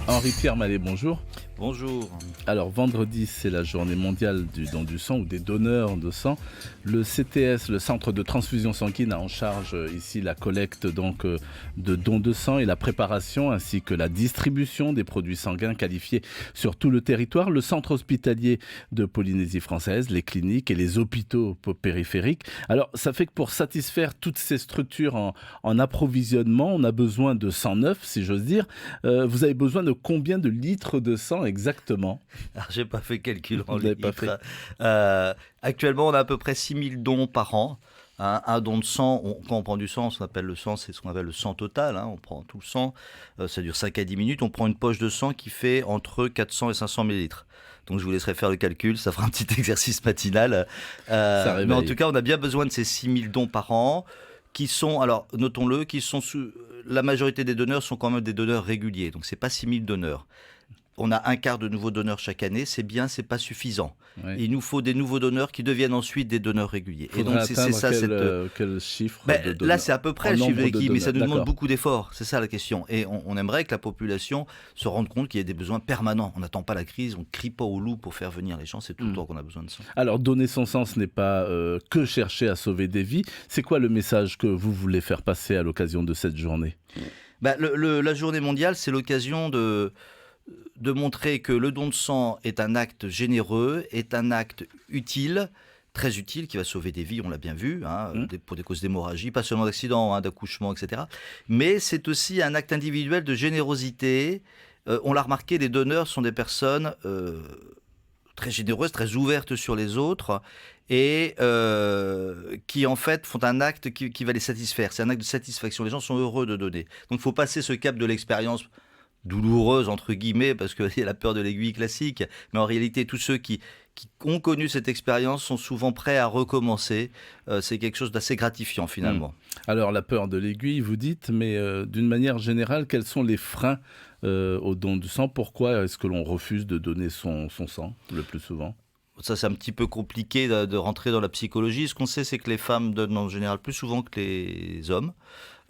Henri-Pierre Mallet, bonjour. Bonjour. Alors vendredi, c'est la journée mondiale du don du sang ou des donneurs de sang. Le CTS, le Centre de transfusion sanguine, a en charge ici la collecte de dons de sang et la préparation ainsi que la distribution des produits sanguins qualifiés sur tout le territoire. Le centre hospitalier de Polynésie française, les cliniques et les hôpitaux périphériques. Alors ça fait que pour satisfaire toutes ces structures en approvisionnement, on a besoin de sang neuf, si j'ose dire. Vous avez besoin de combien de litres de sang exactement? Alors, j'ai pas fait le calcul en Vous l'avez pas litres. fait? Actuellement, on a à peu près 6000 dons par an. Un don de sang, quand on prend du sang, ce qu'on appelle le sang, c'est ce qu'on appelle le sang total. On prend tout le sang, ça dure 5 à 10 minutes. On prend une poche de sang qui fait entre 400 et 500 millilitres. Donc je vous laisserai faire le calcul, ça fera un petit exercice matinal. Ça Mais en réveille. tout cas, on a bien besoin de ces 6000 dons par an, qui sont, alors notons-le, la majorité des donneurs sont quand même des donneurs réguliers. Donc c'est pas 6000 donneurs. On a un quart de nouveaux donneurs chaque année, c'est bien, c'est pas suffisant. Oui. Il nous faut des nouveaux donneurs qui deviennent ensuite des donneurs réguliers. Faudrait Et donc c'est atteindre ça quel chiffre de là, donneurs? c'est à peu près En le chiffre nombre de d'équipe, mais ça nous donneurs, demande d'accord. beaucoup d'efforts. C'est ça la question. Et on aimerait que la population se rende compte qu'il y a des besoins permanents. On n'attend pas la crise, on ne crie pas au loup pour faire venir les gens. C'est tout le temps qu'on a besoin de ça. Alors, donner son sang, ce n'est pas que chercher à sauver des vies. C'est quoi le message que vous voulez faire passer à l'occasion de cette journée? La journée mondiale, c'est l'occasion de montrer que le don de sang est un acte généreux, est un acte utile, très utile, qui va sauver des vies, on l'a bien vu, pour des causes d'hémorragie, pas seulement d'accidents, d'accouchement, etc. Mais c'est aussi un acte individuel de générosité. On l'a remarqué, les donneurs sont des personnes très généreuses, très ouvertes sur les autres, et qui en fait font un acte qui va les satisfaire. C'est un acte de satisfaction. Les gens sont heureux de donner. Donc il faut passer ce cap de l'expérience douloureuse entre guillemets, parce qu'il y a la peur de l'aiguille classique, mais en réalité tous ceux qui ont connu cette expérience sont souvent prêts à recommencer. C'est quelque chose d'assez gratifiant finalement. Alors, la peur de l'aiguille, vous dites, mais d'une manière générale, quels sont les freins au don du sang? Pourquoi est-ce que l'on refuse de donner son sang le plus souvent? Ça, c'est un petit peu compliqué de rentrer dans la psychologie. Ce qu'on sait, c'est que les femmes donnent en général plus souvent que les hommes.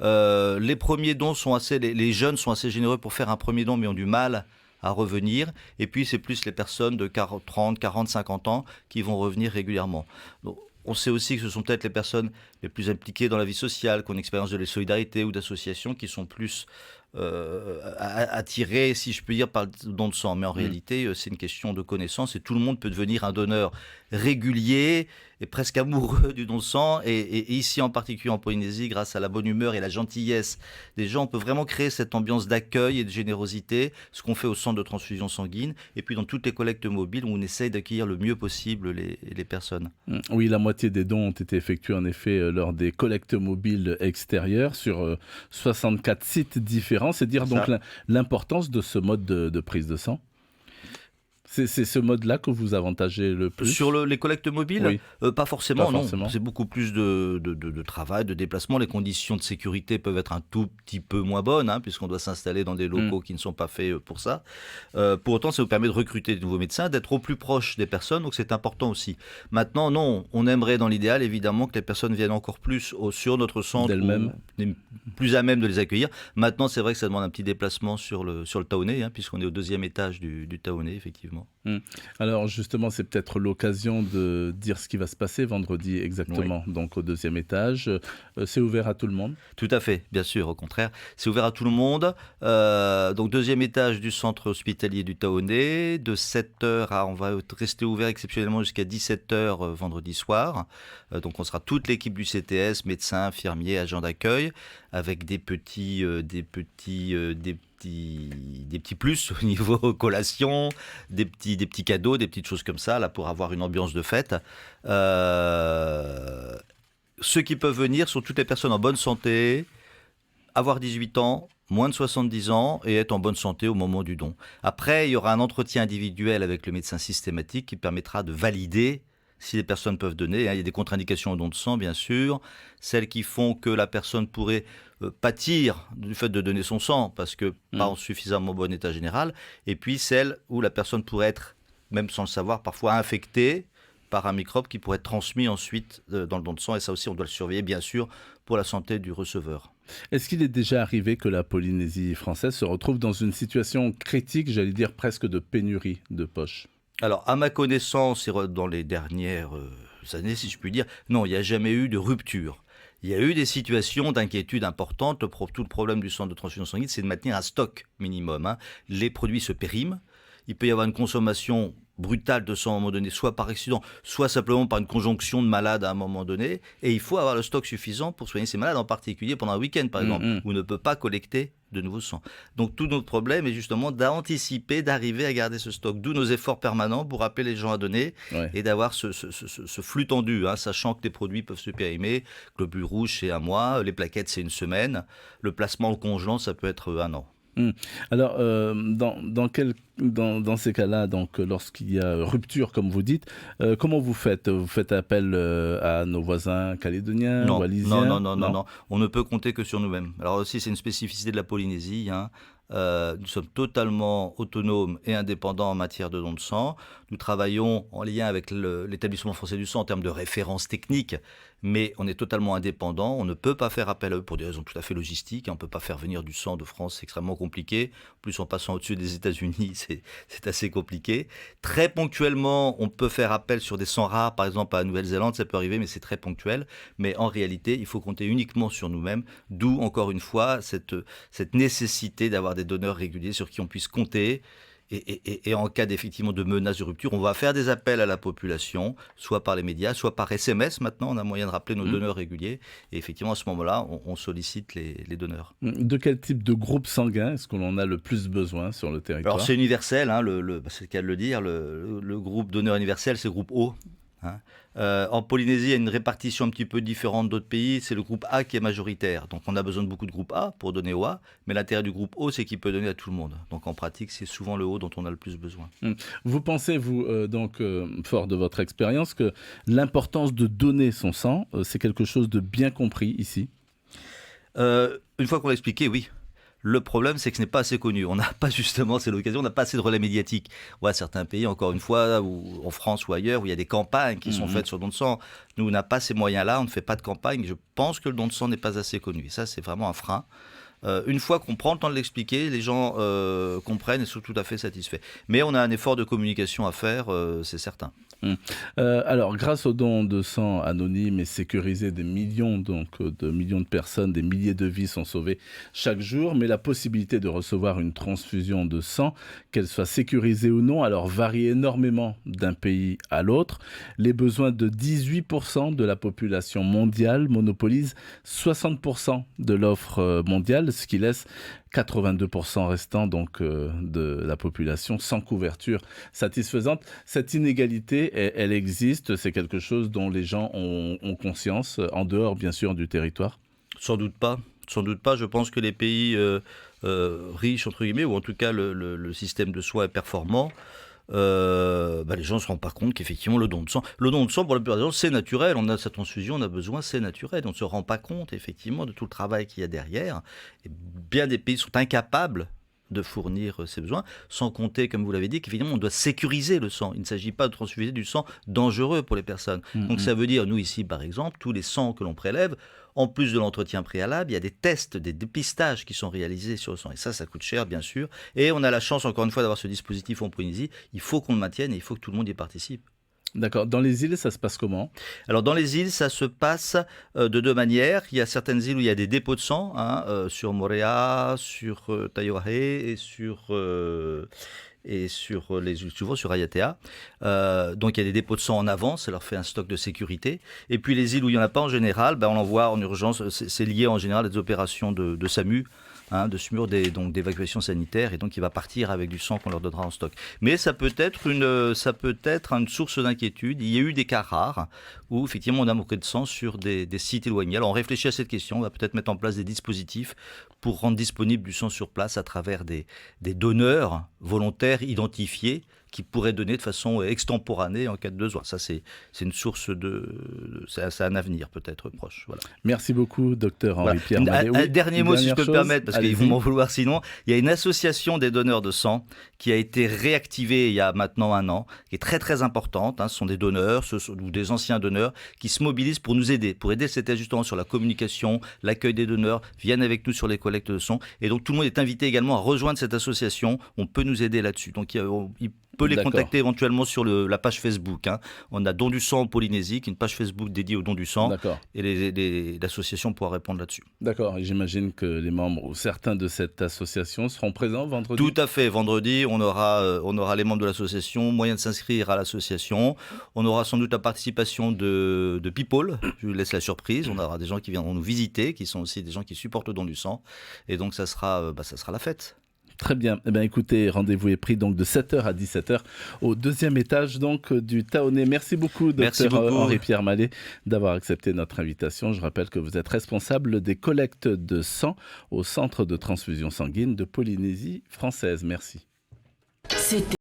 Les premiers dons les jeunes sont assez généreux pour faire un premier don, mais ont du mal à revenir. Et puis, c'est plus les personnes de 30, 40, 50 ans qui vont revenir régulièrement. Donc, on sait aussi que ce sont peut-être les personnes les plus impliquées dans la vie sociale, qui ont une expérience de la solidarité ou d'association, qui sont plus attirées, si je peux dire, par le don de sang. Mais en réalité, c'est une question de connaissance et tout le monde peut devenir un donneur régulier et presque amoureux du don de sang. Et ici, en particulier en Polynésie, grâce à la bonne humeur et la gentillesse des gens, on peut vraiment créer cette ambiance d'accueil et de générosité, ce qu'on fait au centre de transfusion sanguine et puis dans toutes les collectes mobiles où on essaye d'accueillir le mieux possible les personnes. Oui, la moitié des dons ont été effectués en effet lors des collectes mobiles extérieures sur 64 sites différents. C'est dire donc l'importance de ce mode de prise de sang. C'est ce mode-là que vous avantagez le plus? Sur les collectes mobiles, oui. pas forcément, Pas non. forcément. C'est beaucoup plus de travail, de déplacement. Les conditions de sécurité peuvent être un tout petit peu moins bonnes, puisqu'on doit s'installer dans des locaux qui ne sont pas faits pour ça. Pour autant, ça vous permet de recruter de nouveaux médecins, d'être au plus proche des personnes, donc c'est important aussi. Maintenant, non, on aimerait dans l'idéal, évidemment, que les personnes viennent encore plus sur notre centre, d'elles-mêmes, plus à même de les accueillir. Maintenant, c'est vrai que ça demande un petit déplacement sur le Taoné, puisqu'on est au 2e étage du Taoné, effectivement. Alors justement, c'est peut-être l'occasion de dire ce qui va se passer vendredi exactement, donc au 2e étage. C'est ouvert à tout le monde? Tout à fait, bien sûr, au contraire. C'est ouvert à tout le monde. Donc 2e étage du centre hospitalier du Taoné, de 7h on va rester ouvert exceptionnellement jusqu'à 17h vendredi soir. Donc on sera toute l'équipe du CTS, médecins, infirmiers, agents d'accueil, avec des petits plus au niveau collation, des petits cadeaux, des petites choses comme ça, là, pour avoir une ambiance de fête. Ceux qui peuvent venir sont toutes les personnes en bonne santé, avoir 18 ans, moins de 70 ans et être en bonne santé au moment du don. Après, il y aura un entretien individuel avec le médecin systématique qui permettra de valider si les personnes peuvent donner. Il y a des contre-indications au don de sang, bien sûr, celles qui font que la personne pourrait pâtir du fait de donner son sang parce que pas en suffisamment bon état général, et puis celles où la personne pourrait être, même sans le savoir, parfois infectée par un microbe qui pourrait être transmis ensuite dans le don de sang. Et ça aussi, on doit le surveiller, bien sûr, pour la santé du receveur. Est-ce qu'il est déjà arrivé que la Polynésie française se retrouve dans une situation critique, j'allais dire presque de pénurie de poches? Alors, à ma connaissance, et dans les dernières années, si je puis dire, non, il n'y a jamais eu de rupture. Il y a eu des situations d'inquiétude importantes. Tout le problème du centre de transfusion sanguine, c'est de maintenir un stock minimum, hein. Les produits se périment. Il peut y avoir une consommation brutale de sang à un moment donné, soit par accident, soit simplement par une conjonction de malades à un moment donné. Et il faut avoir le stock suffisant pour soigner ces malades, en particulier pendant un week-end, par exemple, où on ne peut pas collecter de nouveau sang. Donc tout notre problème est justement d'anticiper, d'arriver à garder ce stock. D'où nos efforts permanents pour appeler les gens à donner et d'avoir ce flux tendu, hein, sachant que les produits peuvent se périmer. Globule rouge, c'est un mois. Les plaquettes, c'est une semaine. Le placement au congelant, ça peut être un an. Alors, dans ces cas-là, donc, lorsqu'il y a rupture, comme vous dites, comment vous faites? Vous faites appel à nos voisins calédoniens, wallisiens? Non. On ne peut compter que sur nous-mêmes. Alors aussi, c'est une spécificité de la Polynésie, hein. Nous sommes totalement autonomes et indépendants en matière de don de sang. Nous travaillons en lien avec l'établissement français du sang en termes de références techniques, mais on est totalement indépendant. On ne peut pas faire appel à eux pour des raisons tout à fait logistiques. On ne peut pas faire venir du sang de France, c'est extrêmement compliqué. En plus, en passant au-dessus des États-Unis, c'est assez compliqué. Très ponctuellement, on peut faire appel sur des sangs rares, par exemple à la Nouvelle-Zélande, ça peut arriver, mais c'est très ponctuel. Mais en réalité, il faut compter uniquement sur nous-mêmes, d'où, encore une fois, cette nécessité d'avoir des donneurs réguliers sur qui on puisse compter. Et en cas d'effectivement de menace de rupture, on va faire des appels à la population, soit par les médias, soit par SMS. Maintenant, on a moyen de rappeler nos donneurs réguliers. Et effectivement, à ce moment-là, on sollicite les donneurs. De quel type de groupe sanguin est-ce qu'on en a le plus besoin sur le territoire? Alors, c'est universel, hein, c'est le cas de le dire. Le groupe donneur universel, c'est le groupe O. Hein. En Polynésie, il y a une répartition un petit peu différente d'autres pays. C'est le groupe A qui est majoritaire. Donc on a besoin de beaucoup de groupe A pour donner au A. Mais l'intérêt du groupe O, c'est qu'il peut donner à tout le monde. Donc en pratique, c'est souvent le O dont on a le plus besoin. Vous pensez, vous, fort de votre expérience, que l'importance de donner son sang, c'est quelque chose de bien compris ici? Une fois qu'on l'a expliqué, oui. Le problème, c'est que ce n'est pas assez connu. On n'a pas justement, c'est l'occasion, on n'a pas assez de relais médiatiques. On voit certains pays, encore une fois, ou en France ou ailleurs, où il y a des campagnes qui sont faites sur le don de sang. Nous, on n'a pas ces moyens-là, on ne fait pas de campagne. Je pense que le don de sang n'est pas assez connu. Et ça, c'est vraiment un frein. Une fois qu'on prend le temps de l'expliquer, les gens comprennent et sont tout à fait satisfaits. Mais on a un effort de communication à faire, c'est certain. Alors, grâce au don de sang anonyme et sécurisé, de millions de personnes, des milliers de vies sont sauvées chaque jour, mais la possibilité de recevoir une transfusion de sang, qu'elle soit sécurisée ou non, alors varie énormément d'un pays à l'autre. Les besoins de 18% de la population mondiale monopolisent 60% de l'offre mondiale, ce qui laisse 82% restants donc, de la population sans couverture satisfaisante. Cette inégalité, elle existe, c'est quelque chose dont les gens ont conscience, en dehors bien sûr du territoire? Sans doute pas. Je pense que les pays riches, entre guillemets, ou en tout cas le système de soins est performant. Les gens ne se rendent pas compte qu'effectivement le don de sang pour la plupart des gens c'est naturel, on a sa transfusion, on a besoin, c'est naturel, on ne se rend pas compte effectivement de tout le travail qu'il y a derrière, et bien des pays sont incapables de fournir ces besoins, sans compter, comme vous l'avez dit, qu'évidemment on doit sécuriser le sang. Il ne s'agit pas de transfuser du sang dangereux pour les personnes. Donc ça veut dire, nous ici par exemple, tous les sangs que l'on prélève, en plus de l'entretien préalable, il y a des tests, des dépistages qui sont réalisés sur le sang. Et ça coûte cher, bien sûr. Et on a la chance, encore une fois, d'avoir ce dispositif en Polynésie. Il faut qu'on le maintienne et il faut que tout le monde y participe. D'accord. Dans les îles, ça se passe comment? Alors, dans les îles, ça se passe de deux manières. Il y a certaines îles où il y a des dépôts de sang, sur Moorea, sur Taiohae et sur les îles souvent sur Ayatea. Donc il y a des dépôts de sang en avance, ça leur fait un stock de sécurité. Et puis les îles où il n'y en a pas en général, on l'envoie en urgence. C'est lié en général à des opérations de SAMU, de SMUR, donc d'évacuation sanitaire, et donc il va partir avec du sang qu'on leur donnera en stock. Mais ça peut être une source d'inquiétude. Il y a eu des cas rares où effectivement on a manqué de sang sur des sites éloignés. Alors on réfléchit à cette question, on va peut-être mettre en place des dispositifs pour rendre disponible du sang sur place à travers des donneurs volontaires identifiés qui pourrait donner de façon extemporanée en cas de besoin. Ça, c'est une source c'est un avenir peut-être proche. Voilà. Merci beaucoup, docteur Henri-Pierre Mallet. Un dernier mot, si je peux me permettre, parce qu'ils vont Allez-y. m'en vouloir sinon. Il y a une association des donneurs de sang qui a été réactivée il y a maintenant 1 an, qui est très très importante. Ce sont des donneurs ou des anciens donneurs qui se mobilisent pour nous aider, c'était justement sur la communication, l'accueil des donneurs, viennent avec nous sur les collectes de sang. Et donc tout le monde est invité également à rejoindre cette association. On peut nous aider là-dessus. Donc il peut les contacter éventuellement sur la page Facebook. On a Don du sang en Polynésie, qui est une page Facebook dédiée au don du sang. D'accord. Et l'association pourra répondre là-dessus. D'accord. Et j'imagine que les membres ou certains de cette association seront présents vendredi. Tout à fait. Vendredi, on aura les membres de l'association, moyen de s'inscrire à l'association. On aura sans doute la participation de People. Je vous laisse la surprise. On aura des gens qui viendront nous visiter, qui sont aussi des gens qui supportent le don du sang. Et donc ça sera la fête. Très bien. Eh bien, écoutez, rendez-vous est pris donc de 7h à 17h au 2e étage donc du Taonnet. Merci beaucoup, docteur Henri-Pierre Mallet, d'avoir accepté notre invitation. Je rappelle que vous êtes responsable des collectes de sang au Centre de transfusion sanguine de Polynésie française. Merci.